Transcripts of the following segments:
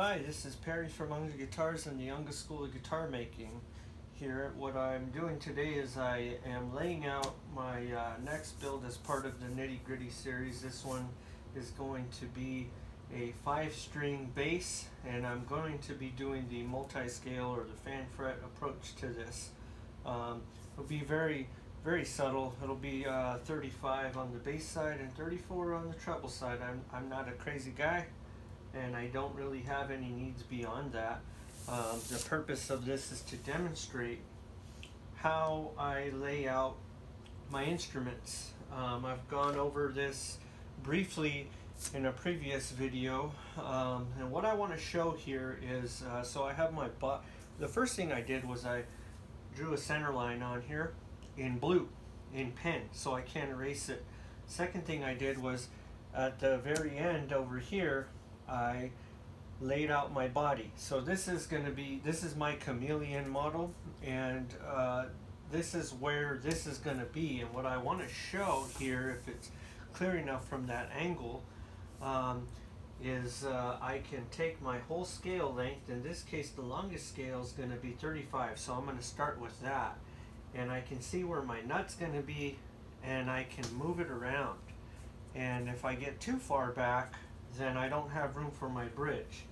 Hi, this is Perry from Unga Guitars and the Unga School of Guitar Making. Here, what I'm doing today is I am laying out my next build as part of the Nitty Gritty series. This one is going to be a 5-string bass, and I'm going to be doing the multi-scale or the fan fret approach to this. It'll be very subtle. It'll be 35 on the bass side and 34 on the treble side. I'm not a crazy guy, and I don't really have any needs beyond that. The purpose of this is to demonstrate how I lay out my instruments. I've gone over this briefly in a previous video, and what I want to show here is, so I have my the first thing I did was I drew a center line on here in blue, in pen, so I can't erase it. Second thing I did was at the very end over here, I laid out my body. So this is my chameleon model, and this is where this is going to be. And what I want to show here, if it's clear enough from that angle, is I can take my whole scale length. In this case, the longest scale is going to be 35, so I'm going to start with that. And I can see where my nut's going to be, and I can move it around. And if I get too far back, then I don't have room for my bridge.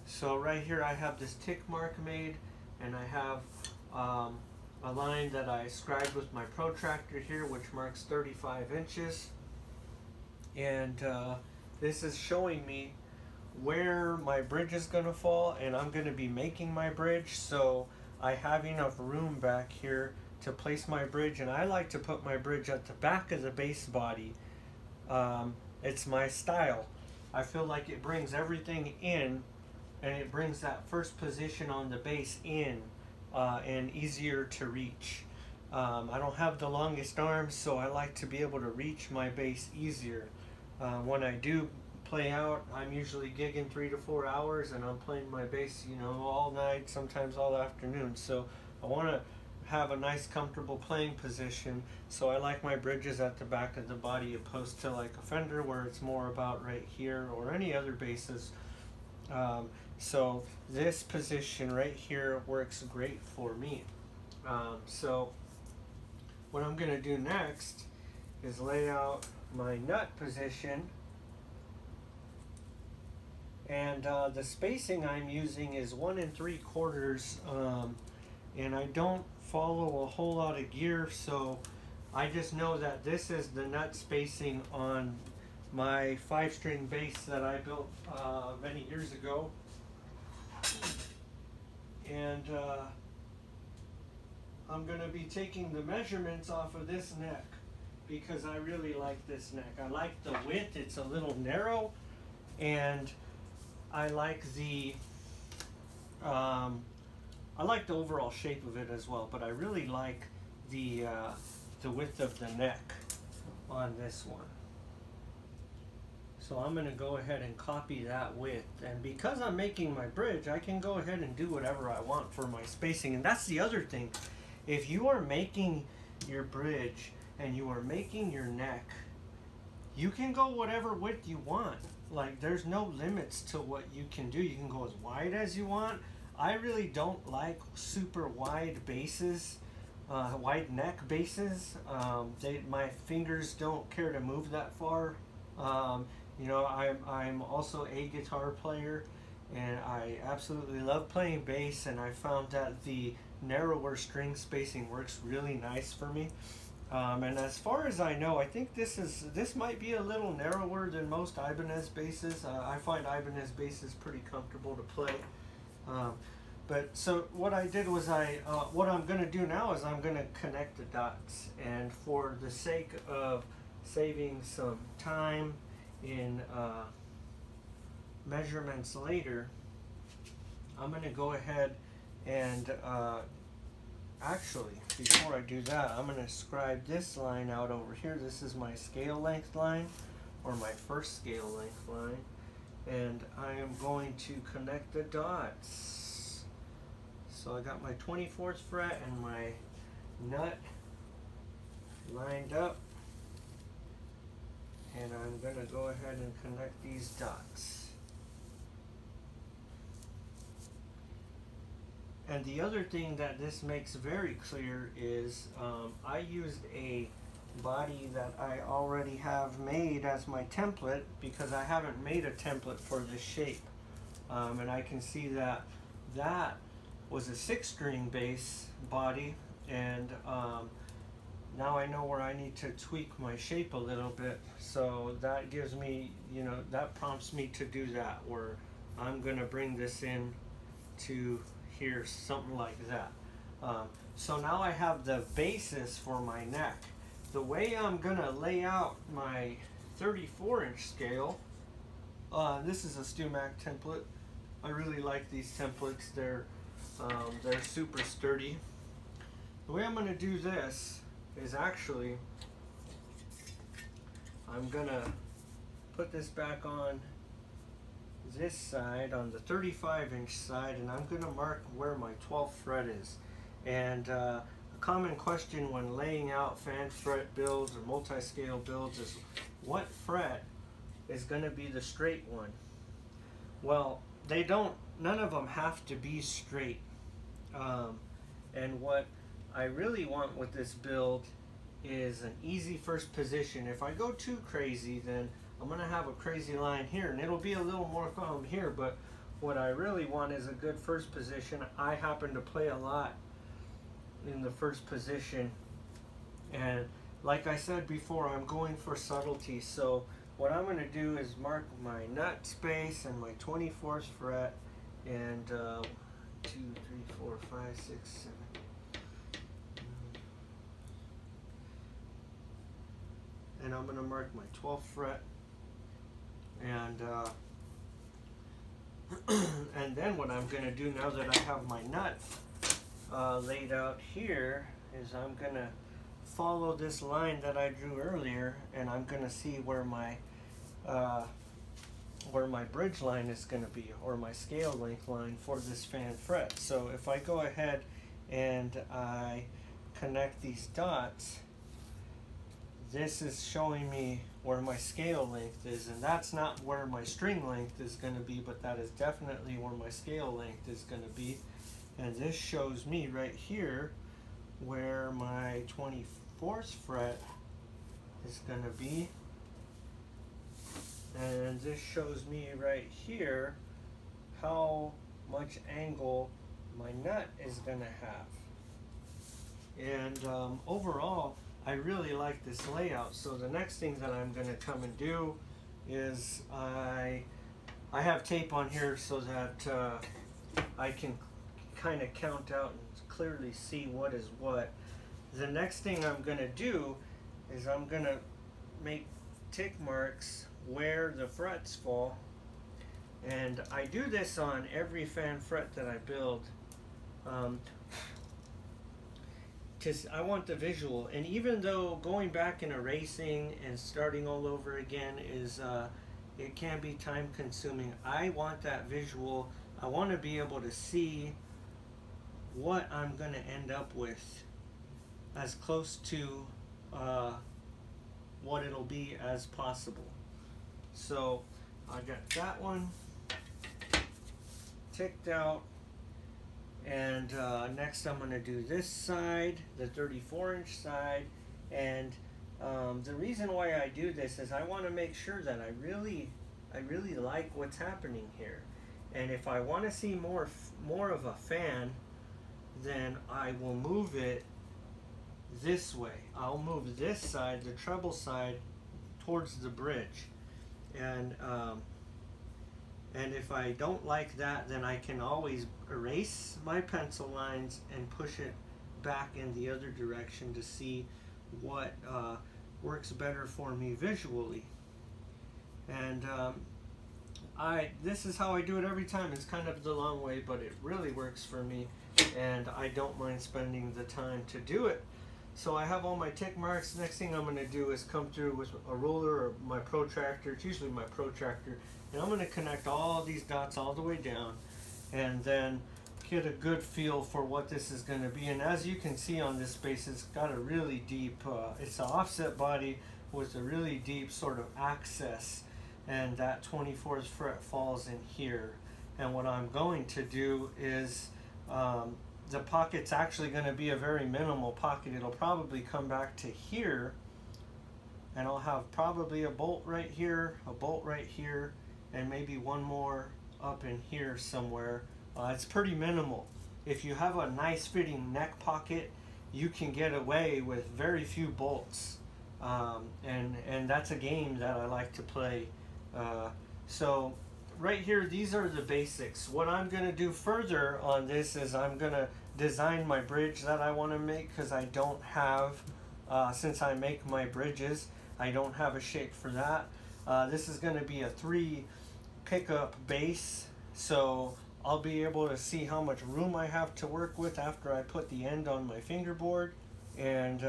So right here I have this tick mark made, and I have a line that I scribed with my protractor here, which marks 35 inches. And this is showing me where my bridge is going to fall, and I'm going to be making my bridge, so I have enough room back here to place my bridge. And I like to put my bridge at the back of the bass body. It's my style. I feel like it brings everything in, and it brings that first position on the bass in, and easier to reach. I don't have the longest arms, so I like to be able to reach my bass easier. When I do play out, I'm usually gigging 3 to 4 hours, and I'm playing my bass, all night, sometimes all afternoon. So I want to have a nice comfortable playing position, so I like my bridges at the back of the body, opposed to like a Fender where it's more about right here, or any other basses. So this position right here works great for me. So what I'm going to do next is lay out my nut position, and the spacing I'm using is 1 3/4, and I don't follow a whole lot of gear, so I just know that this is the nut spacing on my 5-string bass that I built many years ago. And I'm going to be taking the measurements off of this neck, because I really like this neck. I like the width, it's a little narrow, and I like the overall shape of it as well, but I really like the width of the neck on this one. So I'm going to go ahead and copy that width, and because I'm making my bridge, I can go ahead and do whatever I want for my spacing. And that's the other thing. If you are making your bridge and you are making your neck, you can go whatever width you want. Like, there's no limits to what you can do. You can go as wide as you want. I really don't like super wide basses, wide neck basses. My fingers don't care to move that far. I'm also a guitar player, and I absolutely love playing bass, and I found that the narrower string spacing works really nice for me. And as far as I know, I think this might be a little narrower than most Ibanez basses. I find Ibanez basses pretty comfortable to play. But so what I did was what I'm going to do now is I'm going to connect the dots. And for the sake of saving some time in measurements later, I'm going to go ahead and actually, before I do that, I'm going to scribe this line out over here. This is my scale length line, or my first scale length line, and I am going to connect the dots. So I got my 24th fret and my nut lined up, and I'm going to go ahead and connect these dots. And the other thing that this makes very clear is I used a body that I already have made as my template because I haven't made a template for this shape. And I can see that that was a 6-string base body, and now I know where I need to tweak my shape a little bit. So that gives me, that prompts me to do that, where I'm gonna bring this in to here, something like that. So now I have the basis for my neck. The way I'm gonna lay out my 34-inch scale, this is a StuMac template. I really like these templates. They're super sturdy. The way I'm gonna do this is actually, I'm gonna put this back on this side, on the 35-inch side, and I'm gonna mark where my 12th fret is. And a common question when laying out fan fret builds or multi-scale builds is, what fret is gonna be the straight one? Well, none of them have to be straight. And what I really want with this build is an easy first position. If I go too crazy, then I'm gonna have a crazy line here, and it'll be a little more calm here, but what I really want is a good first position. I happen to play a lot in the first position, and like I said before, I'm going for subtlety. So what I'm gonna do is mark my nut space and my 24th fret, and 2, 3, 4, 5, 6, 7. And I'm gonna mark my 12th fret, and and then what I'm gonna do, now that I have my nut laid out here, is I'm gonna follow this line that I drew earlier, and I'm gonna see where my bridge line is gonna be, or my scale length line for this fan fret. So if I go ahead and I connect these dots, this is showing me where my scale length is, and that's not where my string length is going to be, but that is definitely where my scale length is going to be. And this shows me right here where my 24th fret is going to be, and this shows me right here how much angle my nut is going to have. And overall, I really like this layout. So the next thing that I'm going to come and do is I have tape on here so that I can kind of count out and clearly see what is what. The next thing I'm going to do is I'm going to make tick marks where the frets fall, and I do this on every fan fret that I build. Because I want the visual, and even though going back and erasing and starting all over again is it can be time consuming, I want that visual. I want to be able to see what I'm going to end up with as close to what it'll be as possible. So I got that one ticked out. And next I'm going to do this side, the 34-inch side, and the reason why I do this is I want to make sure that I really like what's happening here. And if I want to see more of a fan, then I will move it this way. I'll move this side, the treble side, towards the bridge. And if I don't like that, then I can always erase my pencil lines and push it back in the other direction to see what works better for me visually. And this is how I do it every time. It's kind of the long way, but it really works for me, and I don't mind spending the time to do it. So I have all my tick marks. Next thing I'm going to do is come through with a ruler or my protractor. It's usually my protractor. And I'm going to connect all these dots all the way down, and then get a good feel for what this is going to be. And as you can see on this space, it's got a really deep, it's an offset body with a really deep sort of access, and that 24th fret falls in here. And what I'm going to do is the pocket's actually going to be a very minimal pocket. It'll probably come back to here, and I'll have probably a bolt right here, a bolt right here, and maybe one more up in here somewhere. It's pretty minimal. If you have a nice fitting neck pocket, you can get away with very few bolts, and that's a game that I like to play. So right here, these are the basics. What I'm going to do further on this is I'm going to design my bridge that I want to make, because I don't have, since I make my bridges, I don't have a shape for that. This is going to be a 3 pickup base, so I'll be able to see how much room I have to work with after I put the end on my fingerboard. And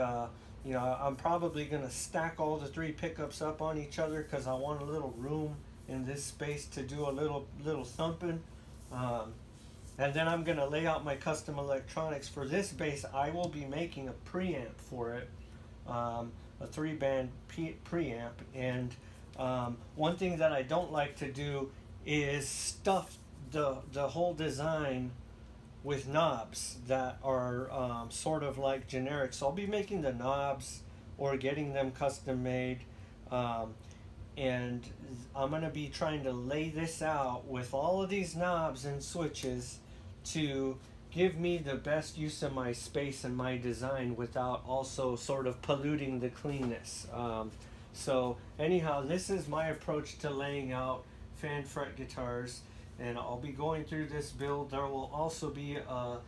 you know, I'm probably going to stack all the 3 pickups up on each other, because I want a little room in this space to do a little thumping. And then I'm going to lay out my custom electronics. For this bass, I will be making a preamp for it, a 3-band preamp. And one thing that I don't like to do is stuff the whole design with knobs that are sort of like generic. So I'll be making the knobs or getting them custom made. And I'm going to be trying to lay this out with all of these knobs and switches to give me the best use of my space and my design without also sort of polluting the cleanness. So anyhow, this is my approach to laying out fan fret guitars, and I'll be going through this build. There will also be a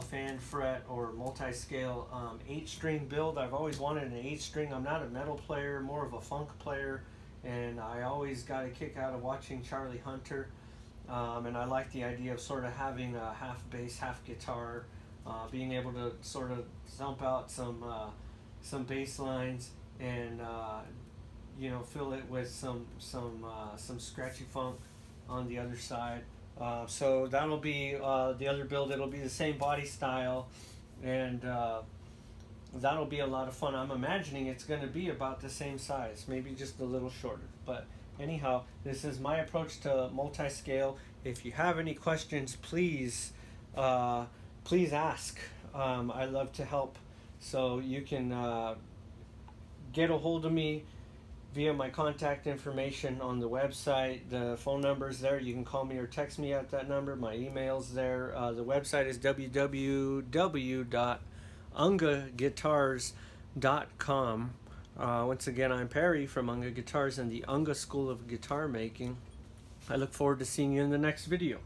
fan fret or multi-scale 8-string build. I've always wanted an 8-string. I'm not a metal player, more of a funk player, and I always got a kick out of watching Charlie Hunter, and I like the idea of sort of having a half bass, half guitar, being able to sort of thump out some bass lines and you know, fill it with some scratchy funk on the other side. So that'll be the other build. It'll be the same body style, and that'll be a lot of fun. I'm imagining it's going to be about the same size, maybe just a little shorter. But anyhow, this is my approach to multi-scale. If you have any questions, please ask. I love to help. So you can get a hold of me via my contact information on the website. The phone number's there. You can call me or text me at that number. My email's there. The website is www.ungaguitars.com. Once again, I'm Perry from Unga Guitars and the Unga School of Guitar Making. I look forward to seeing you in the next video.